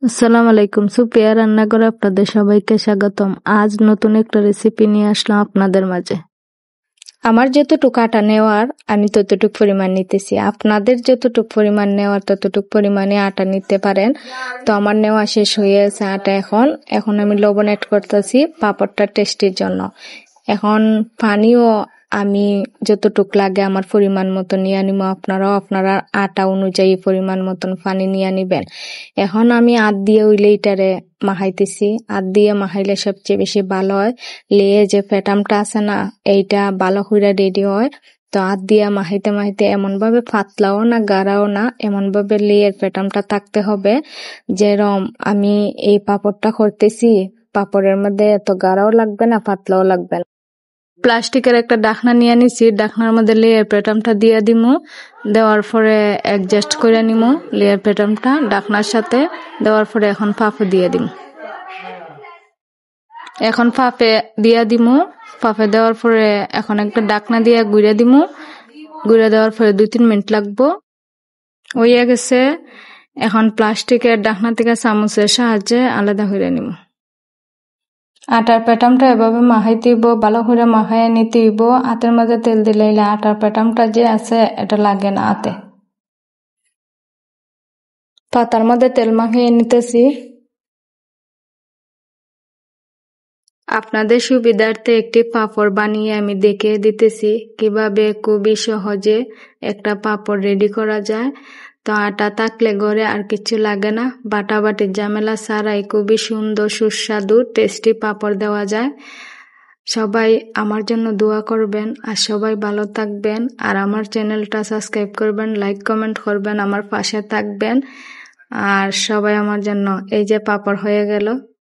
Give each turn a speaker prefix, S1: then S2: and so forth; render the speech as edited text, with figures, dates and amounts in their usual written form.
S1: আসসালামু আলাইকুম। সুপিয়া রান্নাঘরে আপনাদের সবাইকে স্বাগতম। আজ নতুন একটা রেসিপি নিয়ে আসলাম আপনাদের মাঝে। আমার যতটুকু আটা নেওয়ার আমি ততটুকু পরিমাণ নিতেছি। আপনাদের যতটুকু পরিমাণ নেওয়ার ততটুকু পরিমাণে আটা নিতে পারেন। তো আমার নেওয়া শেষ হয়ে গেছে আটা। এখন আমি লবণ অ্যাড করতেছি পাঁপড়টা টেস্টির জন্য। এখন পানিও আমি যতটুক লাগে আমার পরিমাণ মতো নিয়ে নিব। আপনারাও আপনারা আটা অনুযায়ী পরিমাণ মতন পানি নিয়ে নিবেন। এখন আমি আদ দিয়ে ওই লেইটারে মাখাইতেছি। আদ দিয়ে মাখাইলে সবচেয়ে বেশি ভালো হয়। লেয়ে যে ফেটামটা আছে না, এইটা ভালো করে রেডি হয়। তো আদ দিয়ে মাখাইতে মাখাইতে এমন ভাবে পাতলাও না গাঢ়ও না, এমন ভাবে লেয়ের ফেটামটা থাকতে হবে। যেরকম আমি এই পাপড়টা করতেছি, পাপড়ের মধ্যে এত গাঢ়ও লাগবে না পাতলাও লাগবে না। প্লাস্টিকের একটা ডাকনা নিয়ে নিছি, ডাকনার মধ্যে লেয়ার প্যাটার্নটা দিয়ে দিমু। দেওয়ার পরে অ্যাডজাস্ট করে নিমু লেয়ার প্যাটার্নটা ডাকনার সাথে। দেওয়ার পরে এখন ফাফে দিয়ে দিমু। এখন ফাফে দিয়ে দিমু। ফাফে দেওয়ার পরে এখন একটা ডাকনা দিয়ে গুঁড়ে দিমু। গুঁড়ে দেওয়ার পরে 2-3 মিনিট লাগবো। হয়ে গেছে। এখন প্লাস্টিকের ডাকনা থেকে চামচের সাহায্যে আলাদা করে নিমু। আটার প্যাটামটা এভাবে মাখাইতে হইব, ভালো করে মাখাইয়া নিতে হইব। হাতের মধ্যে তেল দিলে আটার প্যাটামটা যে আছে এটা লাগে না হাতে। পাতার মধ্যে তেল মাখিয়ে নিতেছি। আপনাদের সুবিধার্থে একটি পাঁপড় বানিয়ে আমি দেখিয়ে দিতেছি কিভাবে খুবই সহজে একটা পাঁপড় রেডি করা যায়। তো আটা থাকলে ঘরে আর কিছু লাগে না, বাটাবাটির ঝামেলা ছাড়াই খুবই সুন্দর সুস্বাদু টেস্টি পাঁপড় দেওয়া যায়। সবাই আমার জন্য দোয়া করবেন আর সবাই ভালো থাকবেন। আর আমার চ্যানেলটা সাবস্ক্রাইব করবেন, লাইক কমেন্ট করবেন, আমার পাশে থাকবেন। আর সবাই আমার জন্য, এই যে পাঁপড় হয়ে গেল।